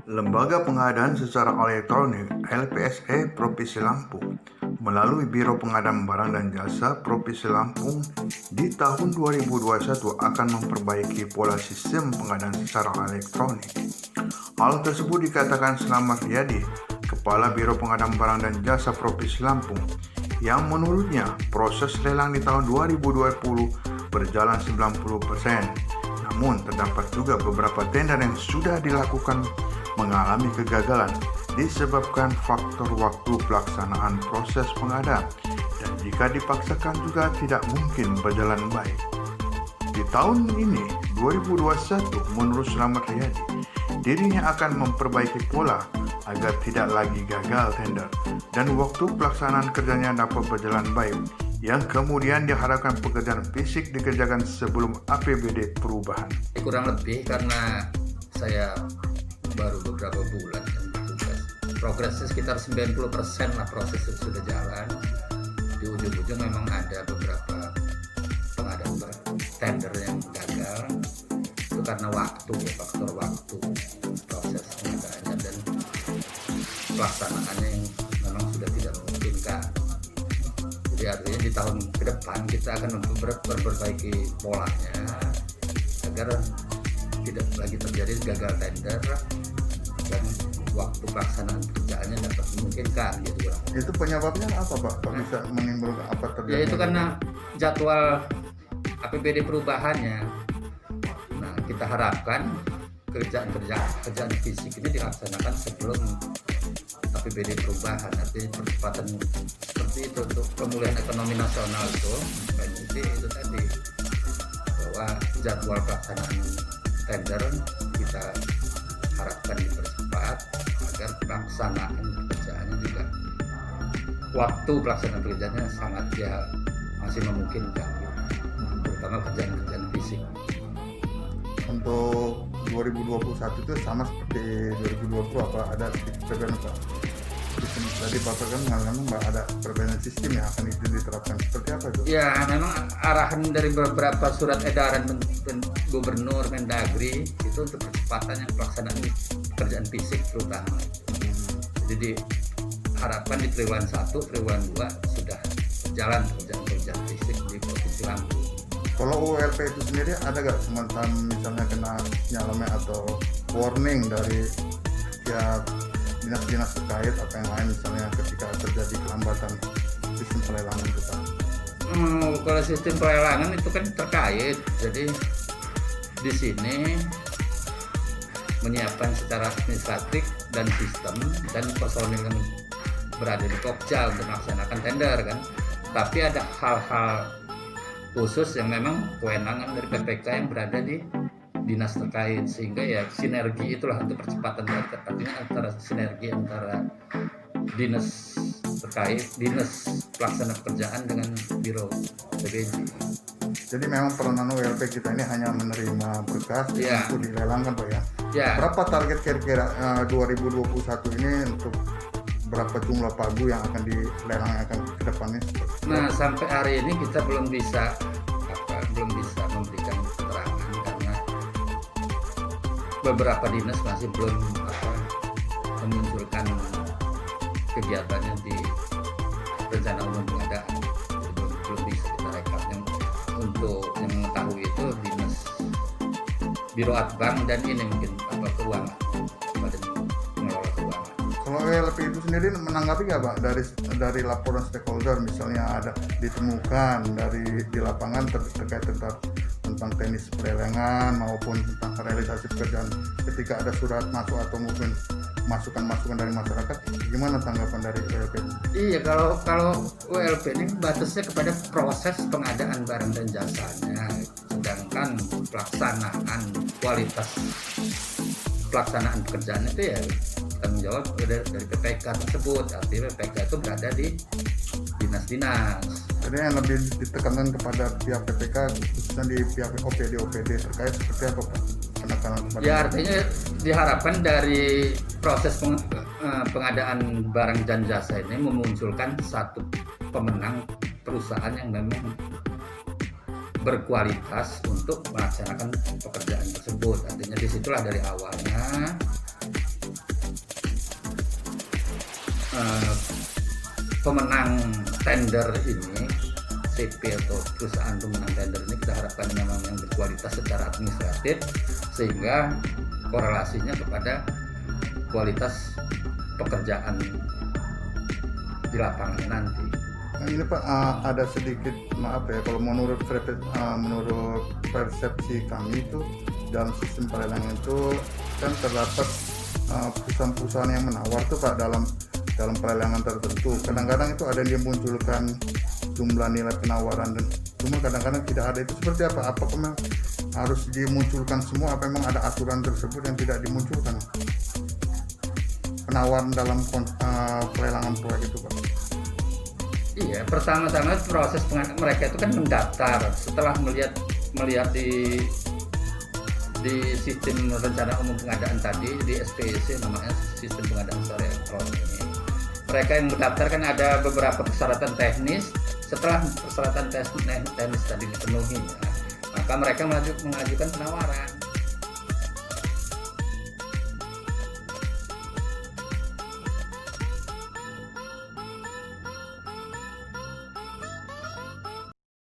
Lembaga Pengadaan Secara Elektronik (LPSE) Provinsi Lampung melalui Biro Pengadaan Barang dan Jasa Provinsi Lampung di tahun 2021 akan memperbaiki pola sistem pengadaan secara elektronik. Hal tersebut dikatakan Slamet Riyadi, Kepala Biro Pengadaan Barang dan Jasa Provinsi Lampung, yang menurutnya proses lelang di tahun 2020 berjalan 90%. Namun terdapat juga beberapa tender yang sudah dilakukan mengalami kegagalan disebabkan faktor waktu pelaksanaan proses pengadaan dan jika dipaksakan juga tidak mungkin berjalan baik. Di tahun ini 2021 menurut Slamet Riyadi, dirinya akan memperbaiki pola agar tidak lagi gagal tender dan waktu pelaksanaan kerjanya dapat berjalan baik yang kemudian diharapkan pekerjaan fisik dikerjakan sebelum APBD perubahan. Kurang lebih karena saya baru beberapa bulan yang bertugas, progresnya sekitar 90% lah, proses sudah jalan. Di ujung-ujung memang ada beberapa pengadaan tender yang gagal, itu karena waktu, faktor waktu proses pengadaannya dan pelaksanaannya yang memang sudah tidak memungkinkan. Jadi artinya di tahun ke depan kita akan memperbaiki polanya agar tidak lagi terjadi gagal tender dan waktu pelaksanaan pekerjaannya dapat memungkinkan gitu. Itu penyebabnya apa Pak? Kok bisa menimbulkan apa terjadi? Ya itu karena jadwal APBD perubahannya. Nah kita harapkan kerjaan fisik ini dilaksanakan sebelum APBD perubahan, artinya percepatan seperti itu untuk pemulihan ekonomi nasional itu tadi bahwa jadwal pelaksanaan tender kita harapkan dipercepat agar pelaksanaan pekerjaannya juga waktu pelaksanaan pekerjaannya sangat masih memungkinkan, terutama kerjaan fisik. Untuk 2021 itu sama seperti 2020 apa ada perbedaan Pak? Tadi Bapak kan mengatakan bahwa ada perbedaan sistem yang akan diterapkan, seperti apa itu? Ya memang arahan dari beberapa surat edaran Gubernur Mendagri itu untuk percepatannya pelaksanaan pekerjaan fisik terutama. Jadi diharapkan di triwulan 1, triwulan 2 sudah berjalan pekerjaan fisik di Provinsi Lampung. Kalau ULP itu sendiri ada nggak semacam misalnya kena nyalamen atau warning dari ya dinas-dinas terkait atau yang lain misalnya ketika terjadi kelambatan sistem pelelangan itu Pak? Kalau sistem pelelangan itu kan terkait, jadi di sini menyiapkan secara administratif dan sistem dan personil yang berada di Pokja untuk melaksanakan tender kan. Tapi ada hal-hal khusus yang memang kewenangan dari PPK yang berada di dinas terkait, sehingga ya sinergi itulah untuk percepatan, artinya antara sinergi antara dinas terkait, dinas pelaksana pekerjaan dengan biro PBJ. Jadi memang peranan ULP kita ini hanya menerima berkas untuk dilelangkan Pak ya? Ya. Berapa target kira-kira 2021 ini untuk berapa jumlah pagu yang akan dilelangkan ke depannya? Nah sampai hari ini kita belum bisa memberikan keterangan karena beberapa dinas masih belum memunculkan kegiatannya di rencana umum pengadaan. Belum bisa kita rekapnya. Untuk yang mengetahui itu dinas Biro Adbank dan ini mungkin keuangan, Badan Pengelola Keuangan. Kalau LP itu sendiri menanggapi nggak Pak dari laporan stakeholder misalnya ada ditemukan di lapangan terkait tentang teknis pelelangan maupun tentang realisasi pekerjaan ketika ada surat masuk atau mungkin masukan dari masyarakat, gimana tanggapan dari ULP? Iya, kalau ULP ini batasnya kepada proses pengadaan barang dan jasanya, sedangkan pelaksanaan kualitas pelaksanaan pekerjaan itu ya tanggung jawab dari PPK tersebut. Artinya PPK itu berada di dinas-dinas. Jadi yang lebih ditekankan kepada pihak PPK khususnya di pihak OPD terkait seperti apa Pak? Ya artinya diharapkan dari proses pengadaan barang dan jasa ini memunculkan satu pemenang perusahaan yang memang berkualitas untuk melaksanakan pekerjaan tersebut. Artinya disitulah dari awalnya eh, pemenang tender ini, CP atau perusahaan pemenang tender ini, kita harapkan memang yang berkualitas secara administratif, sehingga korelasinya kepada kualitas pekerjaan di lapangan nanti. Nah, ini Pak, ada sedikit maaf ya, kalau menurut persepsi kami itu dalam sistem pelelangan itu kan terdapat perusahaan-perusahaan yang menawar tuh Pak dalam pelelangan tertentu. Kadang-kadang itu ada yang dimunculkan jumlah nilai penawaran, dan cuma kadang-kadang tidak ada. Itu seperti apa? Apakah memang harus dimunculkan semua? Apa memang ada aturan tersebut yang tidak dimunculkan penawaran dalam pelelangan proyek itu Pak? Iya, pertama-tama proses mereka itu kan mendaftar setelah melihat di sistem rencana umum pengadaan tadi, di SPEC namanya, sistem pengadaan secara elektronik ini. Mereka yang mendaftar kan ada beberapa persyaratan teknis. Setelah persyaratan teknis tadi dipenuhi, maka mereka mengajukan penawaran.